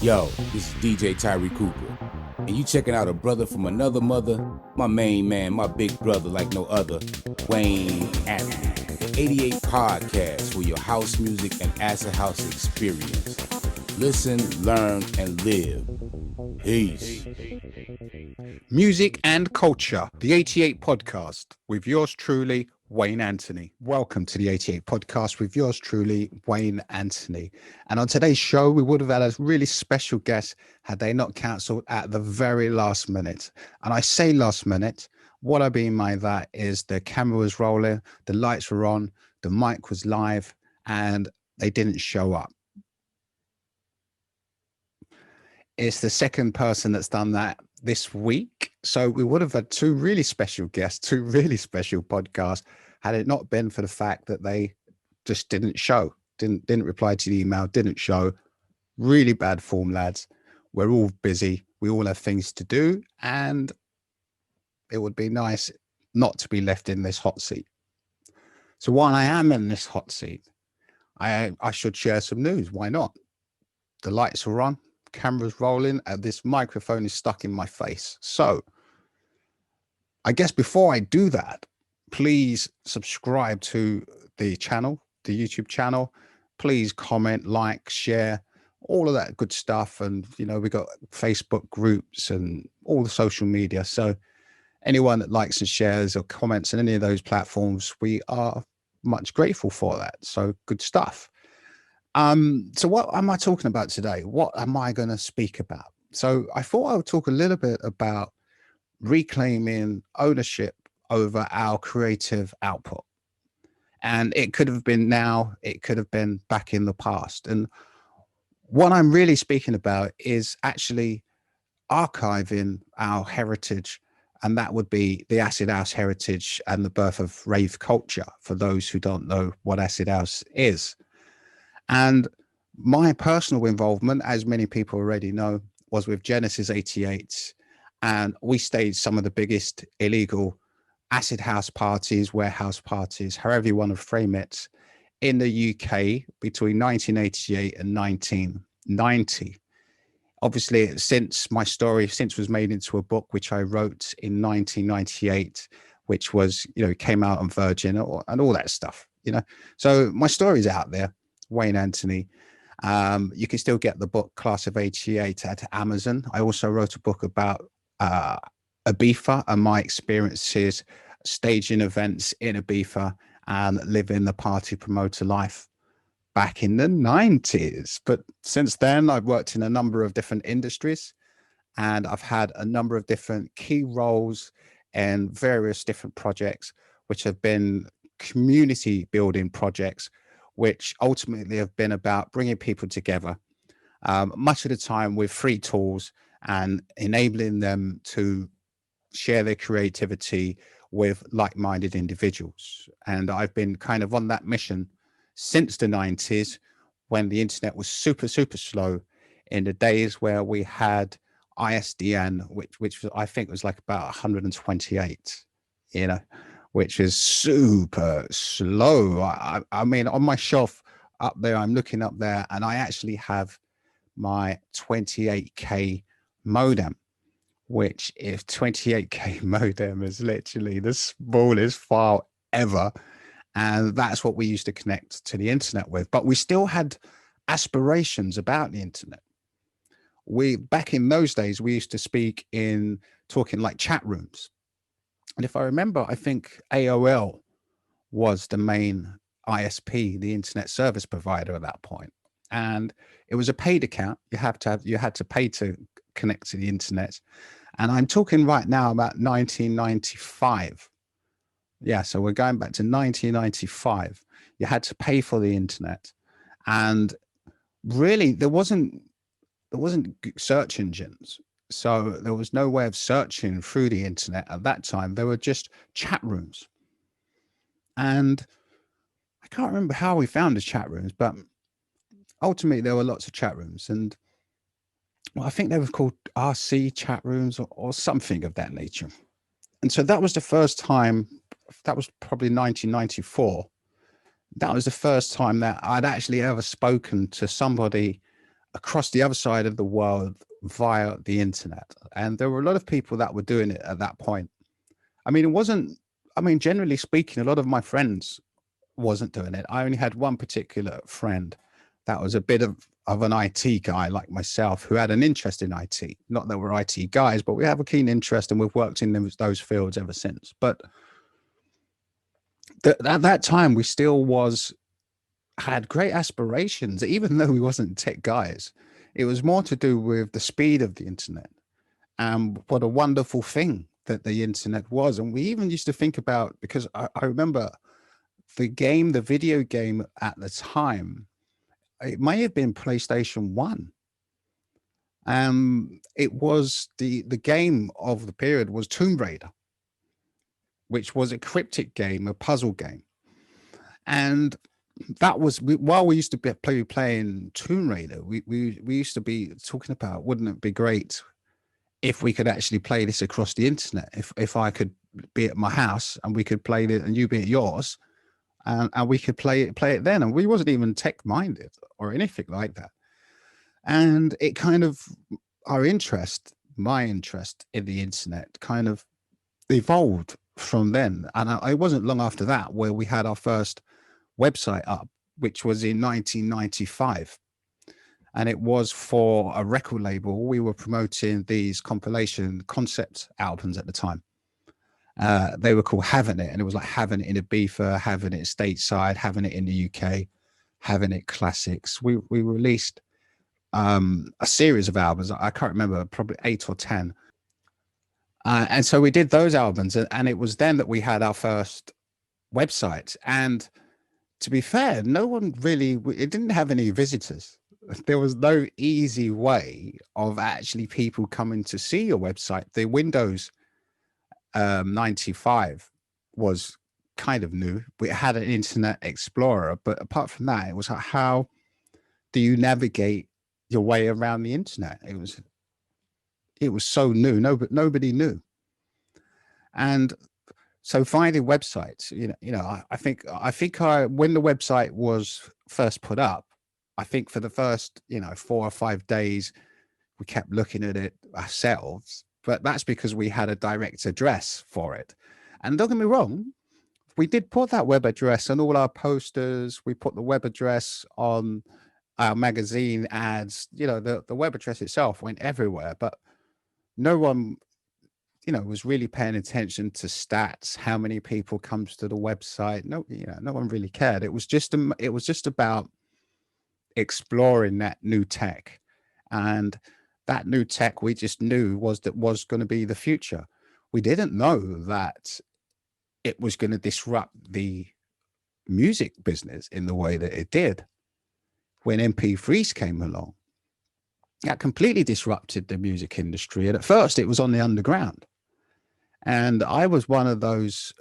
Yo, this is DJ Tyree Cooper, and you checking out a brother from another mother, my main man, my big brother like no other, Wayne Anthony, the 88 podcast for your house music and Acid House experience. Listen, learn, and live. Peace. Music and Culture, the 88 podcast with yours truly, Wayne Anthony. Welcome to the 88 podcast with yours truly, Wayne Anthony. And on today's show, we would have had a really special guest had they not cancelled at the very last minute. And I say last minute, what I mean by that is the camera was rolling, the lights were on, the mic was live, and they didn't show up. It's the second person that's done that this week. So we would have had two really special guests, two really special podcasts, had it not been for the fact that they just didn't show, didn't reply to the email, didn't show. Really bad form, lads. We're all busy. We all have things to do. And it would be nice not to be left in this hot seat. So while I am in this hot seat, I should share some news. Why not? The lights are on. Camera's rolling and this microphone is stuck in my face. So I guess before I do that, please subscribe to the channel, the YouTube channel. Please comment, like, share, all of that good stuff. And, you know, we got Facebook groups and all the social media. So anyone that likes and shares or comments on any of those platforms, we are much grateful for that. So good stuff. So what am I talking about today? What am I going to speak about? So I thought I would talk a little bit about reclaiming ownership over our creative output. And it could have been now, it could have been back in the past. And what I'm really speaking about is actually archiving our heritage. And that would be the Acid House heritage and the birth of rave culture, for those who don't know what Acid House is. And my personal involvement, as many people already know, was with Genesis 88. And we staged some of the biggest illegal acid house parties, warehouse parties, however you want to frame it, in the UK between 1988 and 1990. Obviously, since my story was made into a book, which I wrote in 1998, which was, you know, came out on Virgin and all that stuff, you know. So my story's out there. Wayne Anthony. You can still get the book Class of 88 at Amazon. I also wrote a book about Ibiza and my experiences staging events in Ibiza and living the party promoter life back in the 90s. But since then, I've worked in a number of different industries and I've had a number of different key roles in various different projects, which have been community building projects, which ultimately have been about bringing people together, much of the time with free tools and enabling them to share their creativity with like-minded individuals. And I've been kind of on that mission since the 90s, when the internet was super, super slow, in the days where we had ISDN, which I think was like about 128, you know, which is super slow. I mean, on my shelf up there, I'm looking up there, and I actually have my 28K modem, which if 28K modem is literally the smallest file ever. And that's what we used to connect to the internet with. But we still had aspirations about the internet. Back in those days, we used to speak in talking like chat rooms. And if I remember, I think AOL was the main ISP, the internet service provider at that point. And it was a paid account. You had to pay to connect to the internet. And I'm talking right now about 1995. Yeah, so we're going back to 1995. You had to pay for the internet. And really, there wasn't search engines. So there was no way of searching through the internet at that time. There were just chat rooms. And I can't remember how we found the chat rooms, but ultimately there were lots of chat rooms. And well, I think they were called RC chat rooms or something of that nature. And so that was the first time, that was probably 1994. That was the first time that I'd actually ever spoken to somebody across the other side of the world via the internet. And there were a lot of people that were doing it at that point. I mean, it wasn't, I mean, generally speaking, a lot of my friends wasn't doing it. I only had one particular friend that was a bit of an IT guy like myself who had an interest in IT. Not that we're IT guys, but we have a keen interest and we've worked in those fields ever since. But at that time, we still had great aspirations, even though we wasn't tech guys. It was more to do with the speed of the internet and what a wonderful thing that the internet was. And we even used to think about, because I remember the video game at the time, it may have been PlayStation 1. It was the game of the period was Tomb Raider, which was a cryptic game, a puzzle game. And that was while we used to be playing Tomb Raider, we used to be talking about, wouldn't it be great if we could actually play this across the internet? If I could be at my house and we could play it and you be at yours, and we could play it then. And we wasn't even tech minded or anything like that. And it kind of, my interest in the internet kind of evolved from then. And it wasn't long after that where we had our first website up, which was in 1995. And it was for a record label. We were promoting these compilation concept albums at the time. They were called Having It, and it was like having it in Ibiza, having it stateside, having it in the UK, having it classics. We released a series of albums. I can't remember, probably 8 or 10. And so we did those albums, and it was then that we had our first website. And to be fair, no one really, it didn't have any visitors. There was no easy way of actually people coming to see your website. The Windows 95 was kind of new. We had an Internet Explorer, but apart from that, it was like, how do you navigate your way around the internet? It was so new. Nobody knew. And so finding websites, I think when the website was first put up, I think for the first 4 or 5 days, we kept looking at it ourselves. But that's because we had a direct address for it. And don't get me wrong, we did put that web address on all our posters. We put the web address on our magazine ads. The web address itself went everywhere, but no one, was really paying attention to stats, how many people comes to the website. No, no one really cared. It was just about exploring that new tech. And that new tech we just knew was going to be the future. We didn't know that it was going to disrupt the music business in the way that it did. When MP3s came along, that completely disrupted the music industry. And at first it was on the underground. And I was one of those,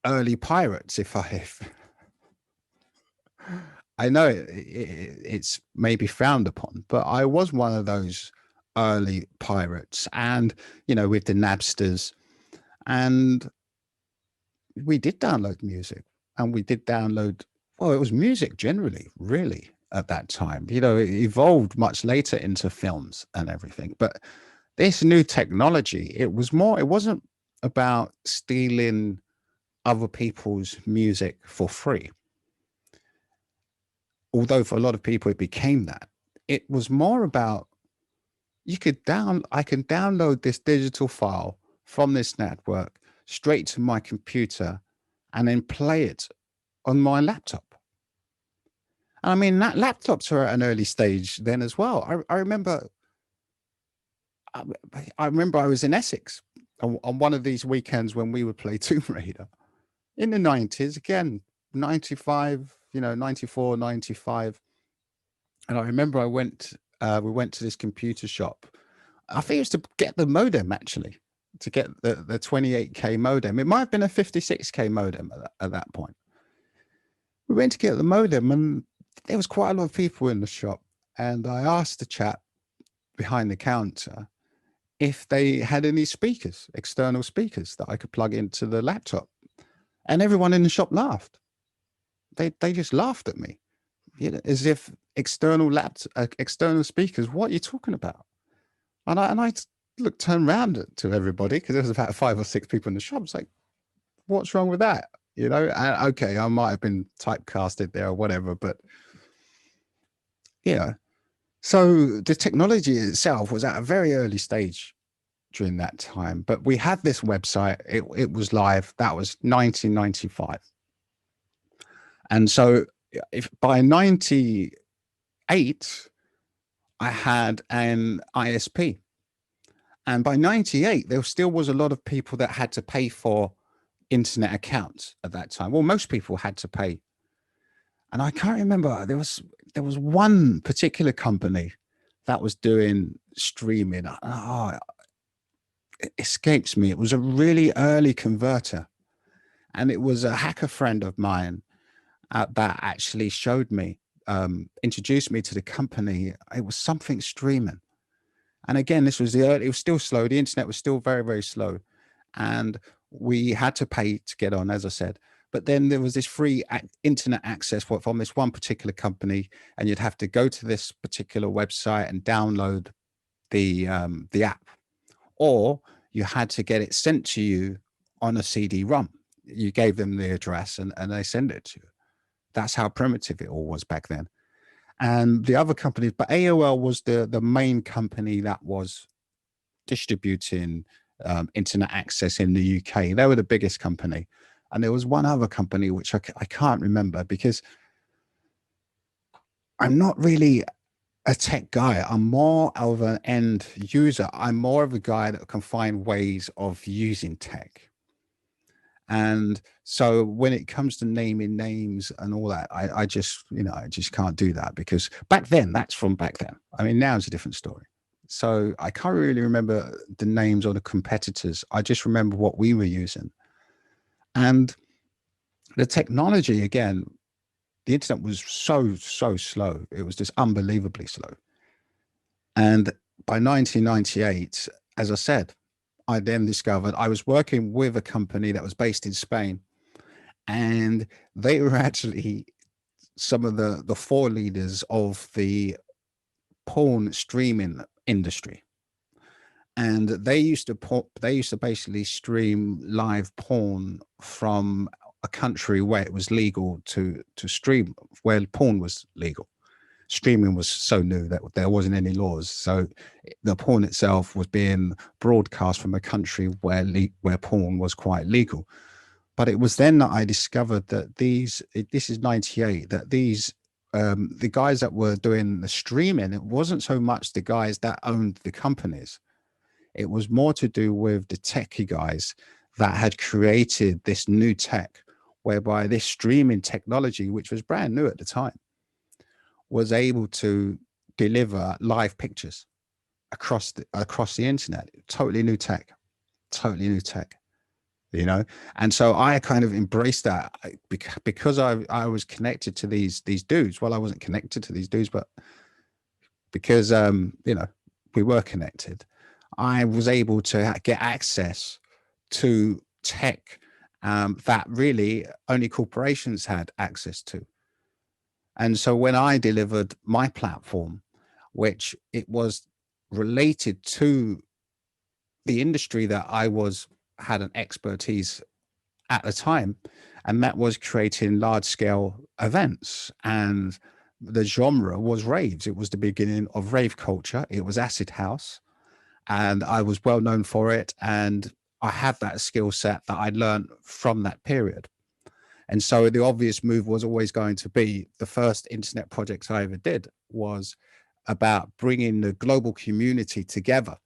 early pirates, if I know it's maybe frowned upon, but I was one of those early pirates, and with the Napsters, and we did download music, and we did download. Well, it was music generally, really, at that time. It evolved much later into films and everything, but this new technology, it wasn't about stealing other people's music for free. Although for a lot of people it became that. It was more about I can download this digital file from this network straight to my computer and then play it on my laptop. And I mean, that laptops were at an early stage then as well. I remember I was in Essex on one of these weekends when we would play Tomb Raider in the 90s, again, 95, 94, 95. And I remember we went to this computer shop. I think it was to get the modem, actually, to get the 28K modem. It might have been a 56K modem at that point. We went to get the modem, and there was quite a lot of people in the shop. And I asked the chap behind the counter if they had any speakers, external speakers that I could plug into the laptop. And everyone in the shop laughed. They just laughed at me. as if external speakers. What are you talking about? And I turned around to everybody, because there was about 5 or 6 people in the shop. It's like, what's wrong with that? And okay, I might have been typecasted there or whatever, but so the technology itself was at a very early stage during that time. But we had this website. It was live. That was 1995. And so if by 98, I had an ISP. And by 98, there still was a lot of people that had to pay for internet accounts at that time. Well, most people had to pay. And I can't remember, there was one particular company that was doing streaming. Oh, it escapes me. It was a really early converter. And it was a hacker friend of mine that actually showed me, introduced me to the company. It was something streaming. And again, this was it was still slow. The internet was still very, very slow. And we had to pay to get on, as I said. But then there was this free internet access from this one particular company, and you'd have to go to this particular website and download the app, or you had to get it sent to you on a CD-ROM. You gave them the address, and they send it to you. That's how primitive it all was back then. And the other companies, but AOL was the main company that was distributing internet access in the UK. They were the biggest company. And there was one other company, which I can't remember, because I'm not really a tech guy. I'm more of an end user. I'm more of a guy that can find ways of using tech. And so when it comes to naming names and all that, I just can't do that, because back then, that's from back then. I mean, now it's a different story. So I can't really remember the names or the competitors. I just remember what we were using. And the technology, again, the internet was so slow. It was just unbelievably slow. And by 1998, as I said, I then discovered I was working with a company that was based in Spain, and they were actually some of the 4 leaders of the porn streaming industry. And they used to basically stream live porn from a country where it was legal to stream, where porn was legal. Streaming was so new that there wasn't any laws. So the porn itself was being broadcast from a country where porn was quite legal. But it was then that I discovered that this is 98, that the guys that were doing the streaming, it wasn't so much the guys that owned the companies. It was more to do with the techie guys that had created this new tech, whereby this streaming technology, which was brand new at the time, was able to deliver live pictures across the internet. Totally new tech. And so I kind of embraced that, because I was connected to these dudes. Well, I wasn't connected to these dudes, but because we were connected, I was able to get access to tech that really only corporations had access to. And so when I delivered my platform, which it was related to the industry that I had an expertise at the time, and that was creating large scale events. And the genre was raves. It was the beginning of rave culture. It was Acid House, and I was well known for it. And I had that skill set that I learned from that period. And so the obvious move was always going to be, the first internet projects I ever did was about bringing the global community together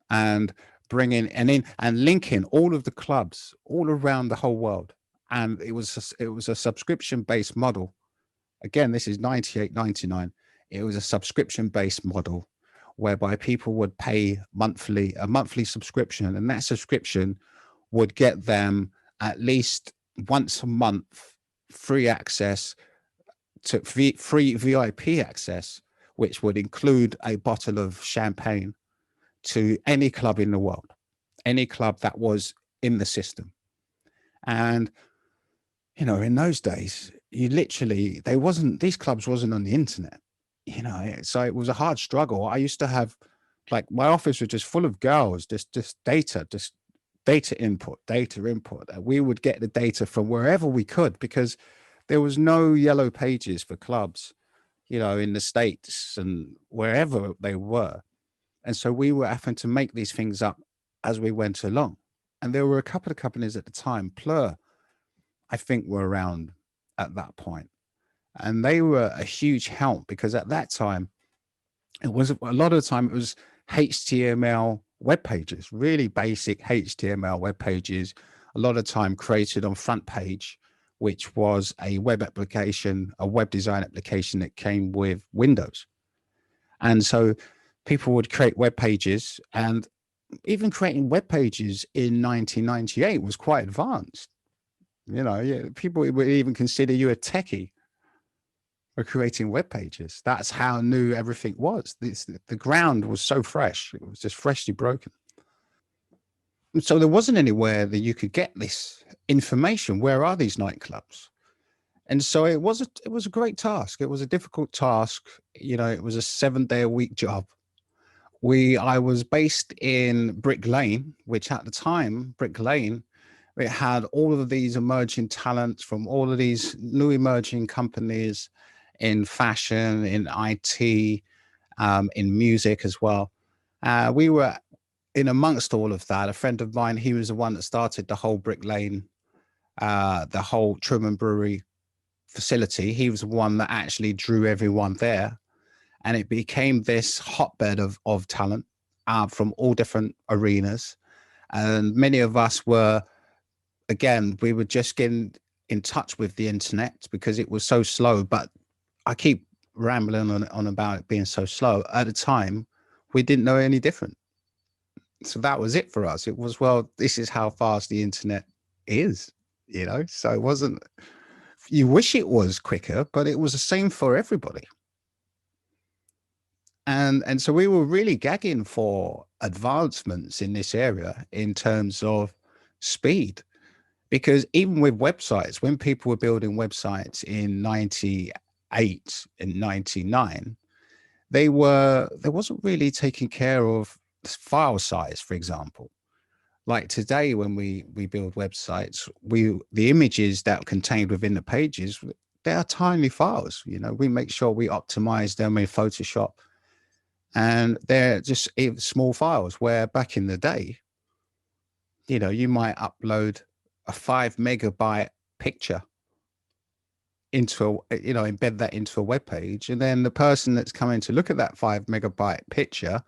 and bringing and linking all of the clubs all around the whole world. And it was a subscription based model. Again, this is 98, 99. It was a subscription based model whereby people would pay a monthly subscription, and that subscription would get them at least once a month free access to free VIP access, which would include a bottle of champagne to any club in the world, any club that was in the system. And in those days, you literally, these clubs wasn't on the internet, you know, so it was a hard struggle. I used to have, like, my office was just full of girls, just data input, data input. We would get the data from wherever we could, because there was no yellow pages for clubs, you know, in the States and wherever they were. And so we were having to make these things up as we went along. And there were a couple of companies at the time, Plur, I think, were around at that point. And they were a huge help, because at that time, it was a lot of the time it was HTML web pages, really basic HTML web pages, a lot of time created on Front Page, which was a web application, a web design application that came with Windows. And so people would create web pages, and even creating web pages in 1998 was quite advanced. You know, yeah, people would even consider you a techie for creating web pages. That's how new everything was. The ground was so fresh. It was just freshly broken. And so there wasn't anywhere that you could get this information. Where are these nightclubs? And so it was a great task. It was a difficult task. You know, it was a 7-day-a-week job. I was based in Brick Lane, which at the time, Brick Lane, it had all of these emerging talents from all of these new emerging companies in fashion, in IT, in music as well. We were in amongst all of that. A friend of mine, he was the one that started the whole Brick Lane, the whole Truman Brewery facility. He was the one that actually drew everyone there. And it became this hotbed of talent from all different arenas. And many of us were, again, we were just getting in touch with the internet because it was so slow. But I keep rambling on about it being so slow. At the time, we didn't know any different. So that was it for us. It was, well, this is how fast the internet is, you know? So it wasn't, you wish it was quicker, but it was the same for everybody. And so we were really gagging for advancements in this area in terms of speed, because even with websites, when people were building websites in 98 and 99, there wasn't really taking care of file size, for example. Like today, when we build websites, the images that are contained within the pages, they are tiny files. You know, we make sure we optimize them in Photoshop, and they're just small files. Where back in the day, you know, you might upload a 5 megabyte picture into you know, embed that into a web page, and then the person that's coming to look at that 5 megabyte picture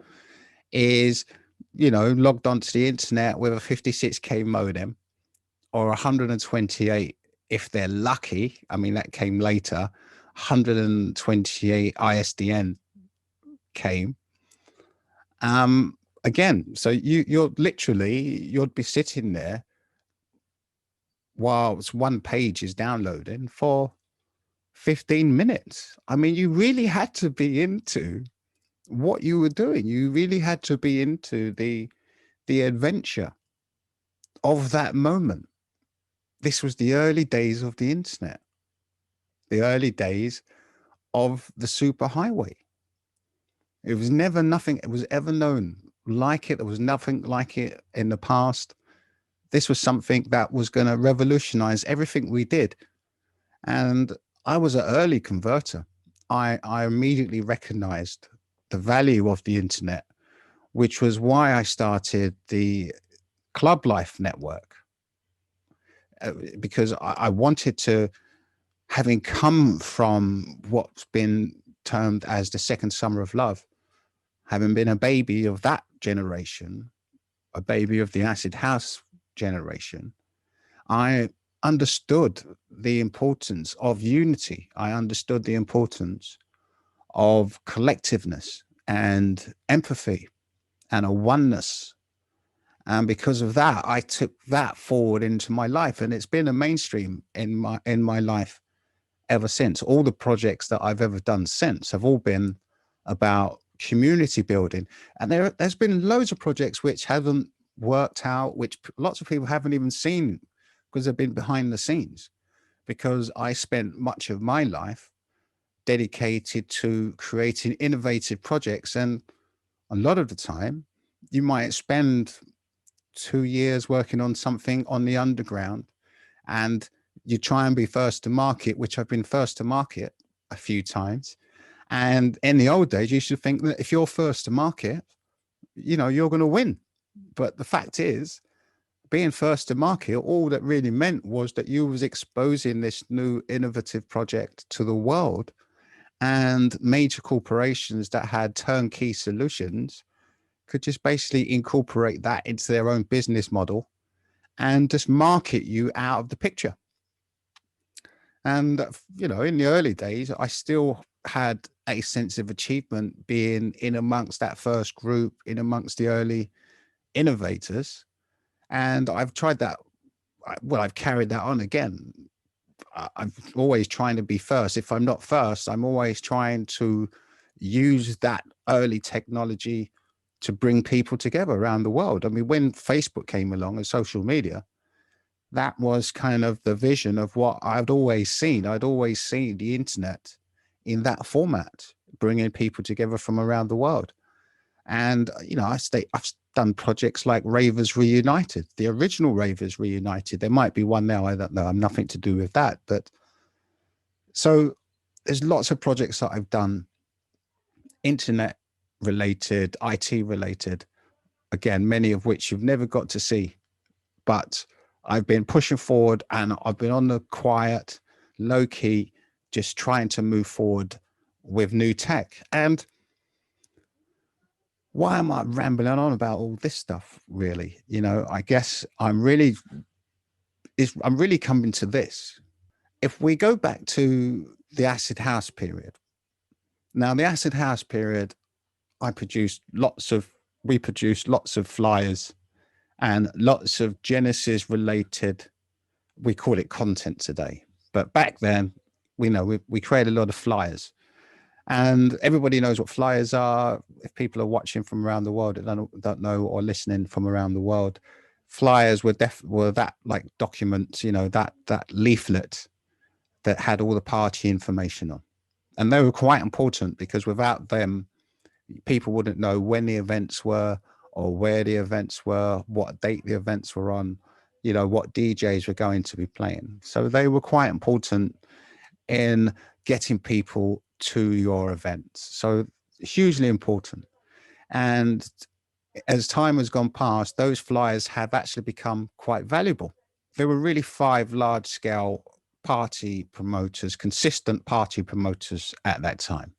is, you know, logged onto the internet with a 56K modem or 128 if they're lucky. I mean, that came later. 128 ISDN came. Again, so you'd be sitting there whilst one page is downloading for 15 minutes. I mean, you really had to be into what you were doing. You really had to be into the adventure of that moment. This was the early days of the internet, the early days of the superhighway. It was nothing it was ever known like it. There was nothing like it in the past. This was something that was going to revolutionize everything we did. And I was an early converter. I immediately recognized the value of the internet, which was why I started the Club Life Network, because I wanted to, having come from what's been termed as the second summer of love, having been a baby of that generation, a baby of the Acid House generation, I understood the importance of unity. I understood the importance of collectiveness and empathy and a oneness. And because of that, I took that forward into my life, and it's been a mainstream in my life ever since. All the projects that I've ever done since have all been about community building. And there's been loads of projects which haven't worked out, which lots of people haven't even seen because they've been behind the scenes. because I spent much of my life dedicated to creating innovative projects. And a lot of the time, you might spend 2 years working on something on the underground, and you try and be first to market, which I've been first to market a few times. And in the old days, you should think that if you're first to market, you're going to win. But the fact is, being first to market, all that really meant was that you was exposing this new innovative project to the world, and major corporations that had turnkey solutions could just basically incorporate that into their own business model and just market you out of the picture. And, in the early days, I still had a sense of achievement being in amongst that first group, in amongst the early innovators. And I've tried that. Well, I've carried that on again. I'm always trying to be first. If I'm not first, I'm always trying to use that early technology to bring people together around the world. I mean, when Facebook came along and social media, that was kind of the vision of what I'd always seen. I'd always seen the internet in that format, bringing people together from around the world. And, I've done projects like Ravers Reunited, the original Ravers Reunited. There might be one now, I don't know. I'm nothing to do with that. But so there's lots of projects that I've done, internet related, IT related, again, many of which you've never got to see. But I've been pushing forward, and I've been on the quiet, low key, just trying to move forward with new tech. And why am I rambling on about all this stuff, really? I guess I'm really coming to this. If we go back to the Acid House period, now the Acid House period, we produced lots of flyers and lots of Genesis related, we call it content today. But back then, we created a lot of flyers. And everybody knows what flyers are. If people are watching from around the world that don't know, or listening from around the world, flyers were that like documents, that leaflet that had all the party information on. And they were quite important, because without them, people wouldn't know when the events were, or where the events were, what date the events were on, what DJs were going to be playing. So they were quite important in getting people to your events. So hugely important. And as time has gone past, those flyers have actually become quite valuable. There were really 5 large scale party promoters, consistent party promoters at that time.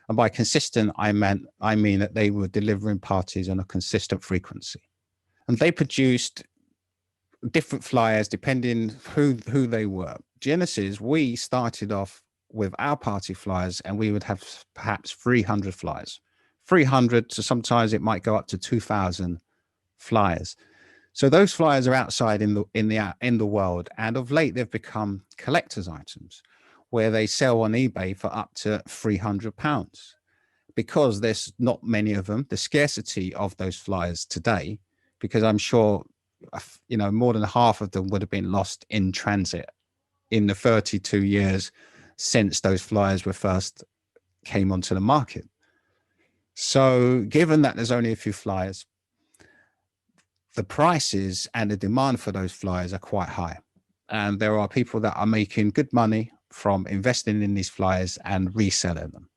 And by consistent, I mean that they were delivering parties on a consistent frequency. And they produced different flyers depending who they were. Genesis, we started off with our party flyers, and we would have perhaps 300 flyers. 300 to sometimes it might go up to 2,000 flyers. So those flyers are outside in the world, and of late they've become collector's items, where they sell on eBay for up to £300, because there's not many of them. The scarcity of those flyers today, because I'm sure more than half of them would have been lost in transit in the 32 years since those flyers were first came onto the market. So given that there's only a few flyers, the prices and the demand for those flyers are quite high. And there are people that are making good money from investing in these flyers and reselling them.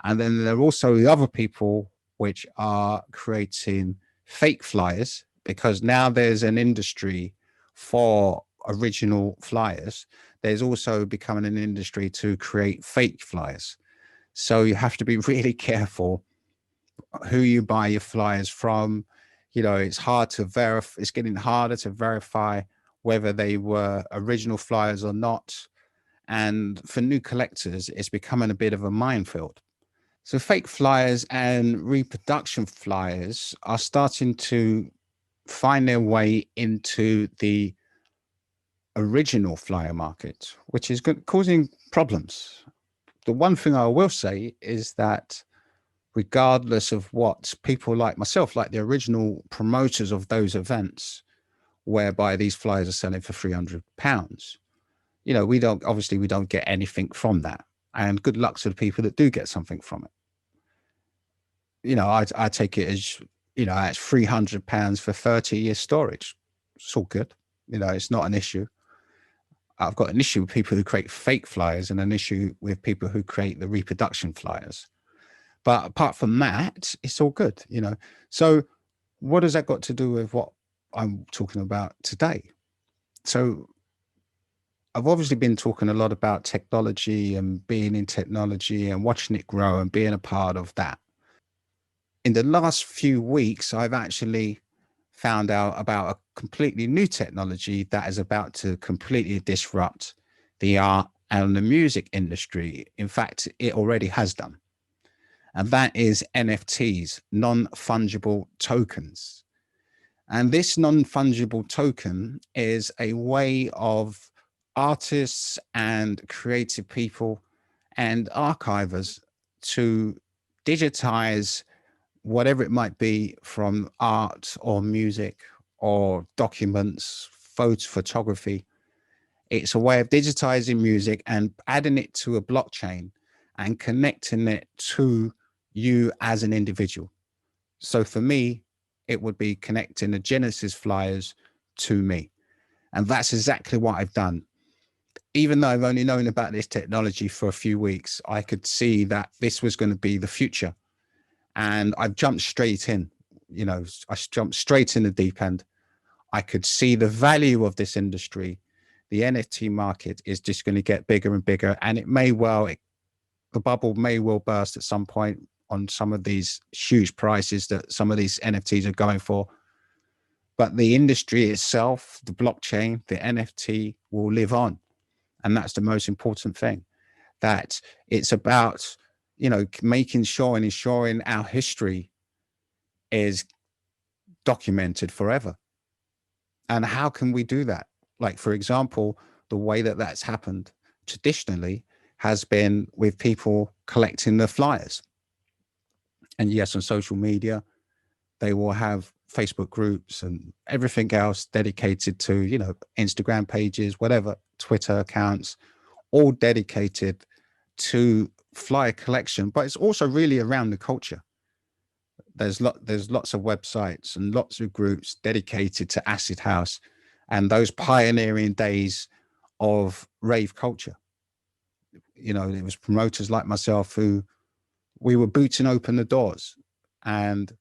And then there are also the other people which are creating fake flyers, because now there's an industry for original flyers. There's also becoming an industry to create fake flyers. So you have to be really careful who you buy your flyers from. It's hard to verify. It's getting harder to verify whether they were original flyers or not. And for new collectors, it's becoming a bit of a minefield. So fake flyers and reproduction flyers are starting to find their way into the original flyer market, which is causing problems. The one thing I will say is that regardless of what people like myself, like the original promoters of those events, whereby these flyers are selling for £300, we don't get anything from that. And good luck to the people that do get something from it. I take it as, it's £300 for 30 years storage. It's all good. It's not an issue. I've got an issue with people who create fake flyers and an issue with people who create the reproduction flyers. But apart from that, it's all good, So what has that got to do with what I'm talking about today? So I've obviously been talking a lot about technology and being in technology and watching it grow and being a part of that. In the last few weeks, I've actually found out about a completely new technology that is about to completely disrupt the art and the music industry. In fact, it already has done. And that is NFTs, non-fungible tokens. And this non-fungible token is a way of artists and creative people and archivers to digitize whatever it might be from art or music or documents, photography. It's a way of digitizing music and adding it to a blockchain and connecting it to you as an individual. So for me, it would be connecting the Genesis flyers to me. And that's exactly what I've done. Even though I've only known about this technology for a few weeks, I could see that this was going to be the future. And I've jumped straight in, I jumped straight in the deep end. I could see the value of this industry. The NFT market is just going to get bigger and bigger. And the bubble may well burst at some point on some of these huge prices that some of these NFTs are going for. But the industry itself, the blockchain, the NFT will live on. And that's the most important thing, that it's about, making sure and ensuring our history is documented forever. And how can we do that? Like, for example, the way that that's happened traditionally has been with people collecting the flyers. And yes, on social media, they will have Facebook groups and everything else dedicated to, Instagram pages, whatever, Twitter accounts, all dedicated to flyer collection. But it's also really around the culture. There's lots of websites and lots of groups dedicated to Acid House and those pioneering days of rave culture. It was promoters like myself who we were booting open the doors, and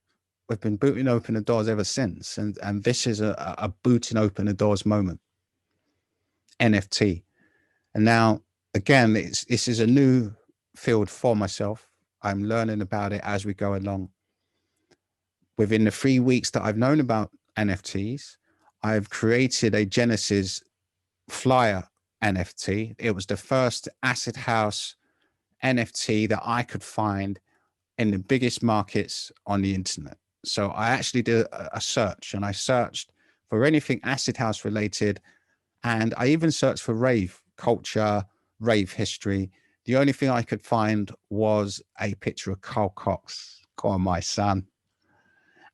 we've been booting open the doors ever since. And this is a booting open the doors moment, NFT. And now, again, this is a new field for myself. I'm learning about it as we go along. Within the 3 weeks that I've known about NFTs, I've created a Genesis flyer NFT. It was the first Acid House NFT that I could find in the biggest markets on the internet. So I actually did a search, and I searched for anything Acid House related. And I even searched for rave culture, rave history. The only thing I could find was a picture of Carl Cox, call my son.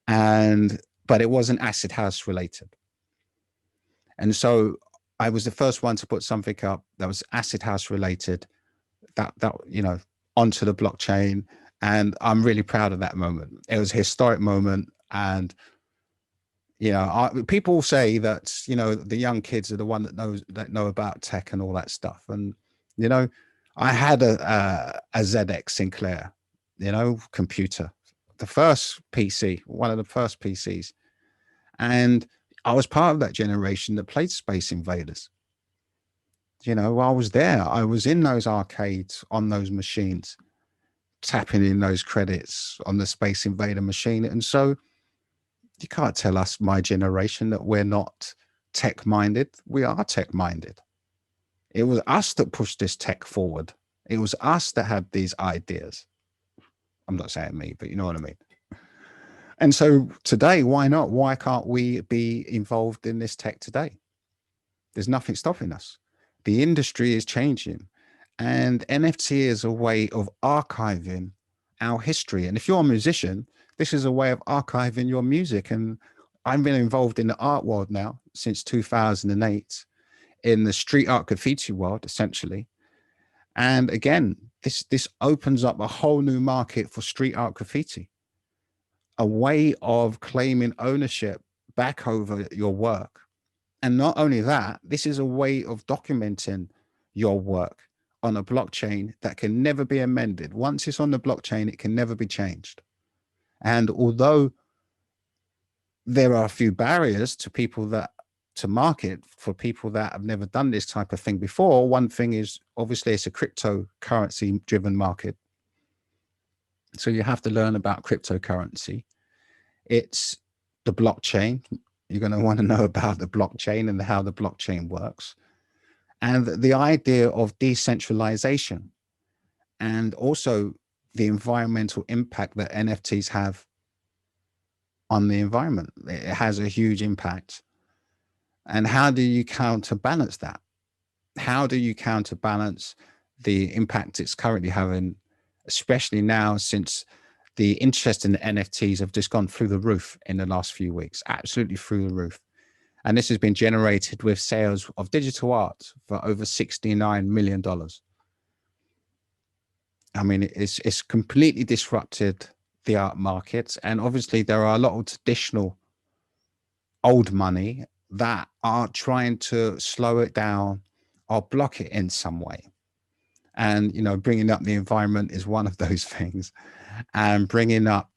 But it wasn't Acid House related. And so I was the first one to put something up that was Acid House related, that onto the blockchain. And I'm really proud of that moment. It was a historic moment. And people say that the young kids are the one that know about tech and all that stuff. And I had a ZX Sinclair, computer, the first PC, one of the first PCs, and I was part of that generation that played Space Invaders. I was there. I was in those arcades on those machines, tapping in those credits on the Space Invader machine. And so you can't tell us, my generation, that we're not tech-minded. We are tech-minded. It was us that pushed this tech forward. It was us that had these ideas. I'm not saying me, but you know what I mean. And so today, why not? Why can't we be involved in this tech today? There's nothing stopping us. The industry is changing, and NFT is a way of archiving our history. And if you're a musician, this is a way of archiving your music. And I've been involved in the art world now since 2008. in the street art graffiti world, essentially. And again, this opens up a whole new market for street art graffiti, a way of claiming ownership back over your work. And not only that, this is a way of documenting your work on a blockchain that can never be amended. Once it's on the blockchain, it can never be changed. And although there are a few barriers to people to market for people that have never done this type of thing before, one thing is obviously it's a cryptocurrency driven market. So you have to learn about cryptocurrency. It's the blockchain. You're going to want to know about the blockchain and how the blockchain works. And the idea of decentralization, and also the environmental impact that NFTs have on the environment. It has a huge impact. And how do you counterbalance that? How do you counterbalance the impact it's currently having, especially now since the interest in the NFTs have just gone through the roof in the last few weeks, absolutely through the roof. And this has been generated with sales of digital art for over $69 million. I mean, it's completely disrupted the art markets. And obviously there are a lot of traditional old money that are trying to slow it down or block it in some way. And, you know, bringing up the environment is one of those things, and bringing up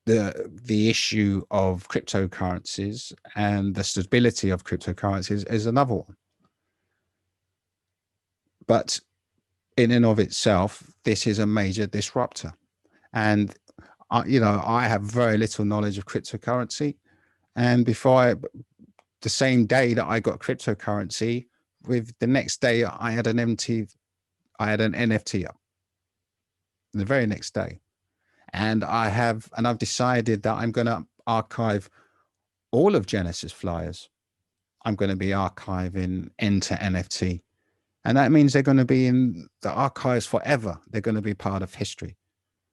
the issue of cryptocurrencies and the stability of cryptocurrencies is another one. But in and of itself, this is a major disruptor. And, you know, I have very little knowledge of cryptocurrency. And the same day that I got cryptocurrency, with the next day I had an NFT up. The very next day. And I've decided that I'm going to archive all of Genesis flyers. I'm going to be archiving into NFT. And that means they're going to be in the archives forever. They're going to be part of history.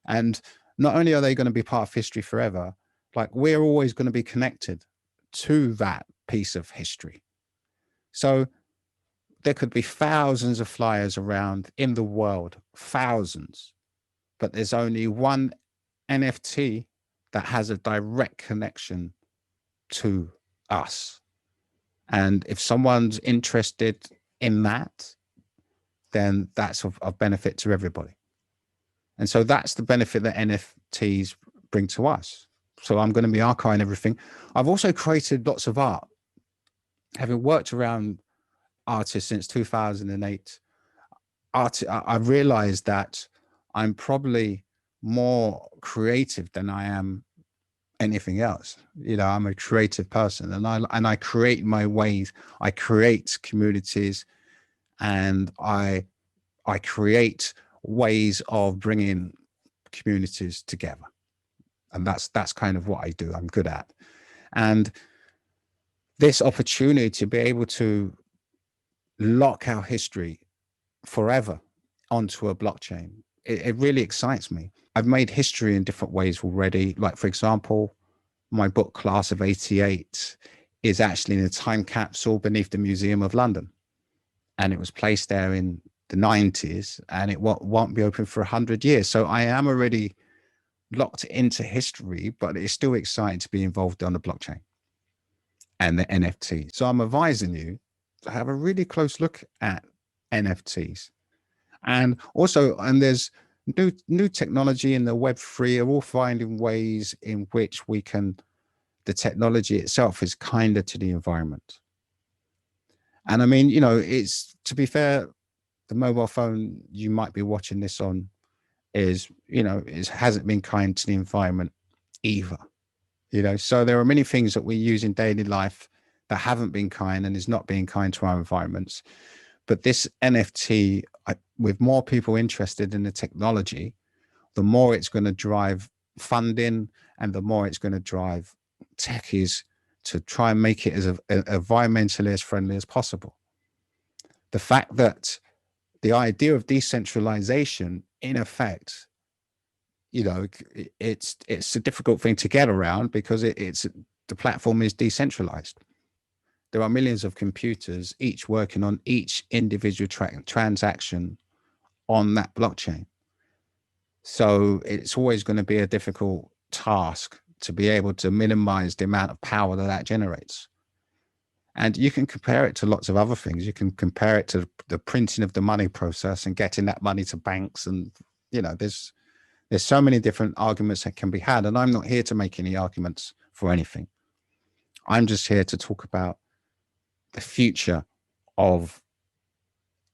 And not only are they going to be part of history forever, like we're always going to be connected to that piece of history. So there could be thousands of flyers around in the world, thousands, but there's only one NFT that has a direct connection to us. And if someone's interested in that, then that's of benefit to everybody. And so that's the benefit that NFTs bring to us. So I'm going to be archiving everything. I've also created lots of art. Having worked around artists since 2008, I've realized that I'm probably more creative than I am anything else. You know, I'm a creative person, and I create my ways. I create communities, and I create ways of bringing communities together. And that's kind of what I do. I'm good at. And this opportunity to be able to lock our history forever onto a blockchain, it really excites me. I've made history in different ways already. Like, for example, my book Class of 88 is actually in a time capsule beneath the Museum of London. And it was placed there in the 90s, and it won't be open for 100 years. So I am already locked into history, but it's still exciting to be involved on the blockchain and the NFT. So I'm advising you to have a really close look at NFTs. And also, and there's new technology in the Web3 are all finding ways in which the technology itself is kinder to the environment. And I mean, you know, it's, to be fair, the mobile phone you might be watching this on hasn't been kind to the environment either. You know, so there are many things that we use in daily life that haven't been kind and is not being kind to our environments. But this NFT, with more people interested in the technology, the more it's going to drive funding, and the more it's going to drive techies to try and make it as environmentally as friendly as possible. The fact that the idea of decentralization, in effect, you know, it's a difficult thing to get around because the platform is decentralized. there are millions of computers, each working on each individual transaction on that blockchain. So it's always going to be a difficult task to be able to minimize the amount of power that generates. And you can compare it to lots of other things. You can compare it to the printing of the money process and getting that money to banks. And, there's so many different arguments that can be had. And I'm not here to make any arguments for anything. I'm just here to talk about the future of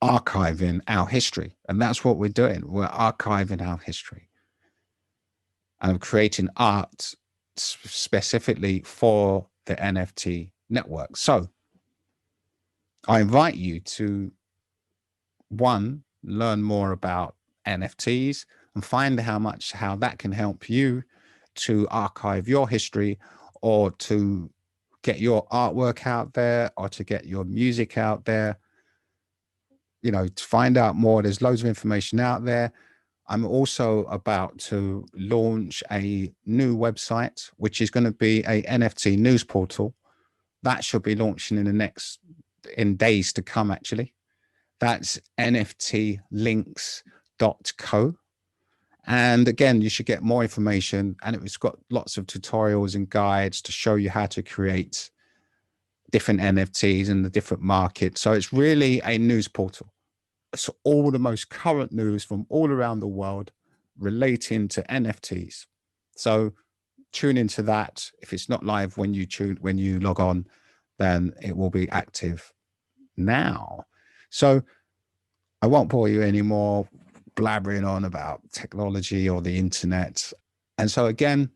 archiving our history. And that's what we're doing. We're archiving our history and creating art specifically for the NFT network. So I invite you to, one, learn more about NFTs and find how that can help you to archive your history, or to get your artwork out there, or to get your music out there. To find out more, there's loads of information out there. I'm also about to launch a new website, which is going to be a NFT news portal. That should be launching in days to come, actually. That's nftlinks.co. And again, you should get more information, and it's got lots of tutorials and guides to show you how to create different NFTs in the different markets. So it's really a news portal. It's all the most current news from all around the world relating to NFTs. So tune into that. If it's not live when you log on, then it will be active now. So I won't bore you anymore blabbering on about technology or the internet. And so again,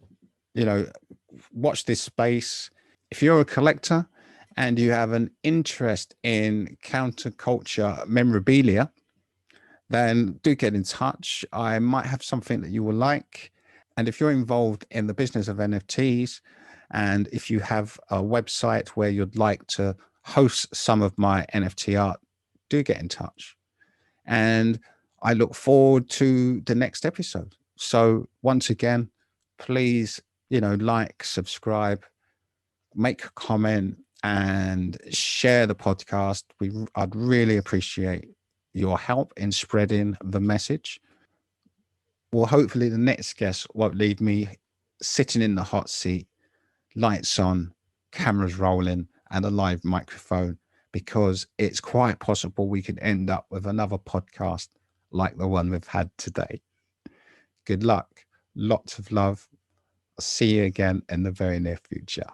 watch this space. If you're a collector and you have an interest in counterculture memorabilia, then do get in touch. I might have something that you will like. And if you're involved in the business of NFTs, and if you have a website where you'd like to host some of my NFT art, do get in touch. And I look forward to the next episode. So once again, please, like, subscribe, make a comment, and share the podcast. I'd really appreciate your help in spreading the message. Well, hopefully the next guest won't leave me sitting in the hot seat, lights on, cameras rolling, and a live microphone, because it's quite possible we could end up with another podcast like the one we've had today. Good luck. Lots of love. I'll see you again in the very near future.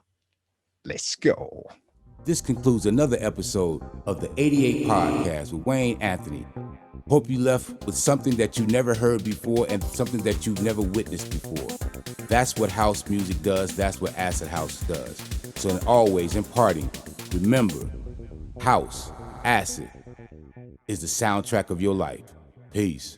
Let's go. This concludes another episode of the 88 Podcast with Wayne Anthony. Hope you left with something that you never heard before and something that you've never witnessed before. That's what house music does. That's what Acid House does. So always, in parting, remember, house, acid, is the soundtrack of your life. Peace.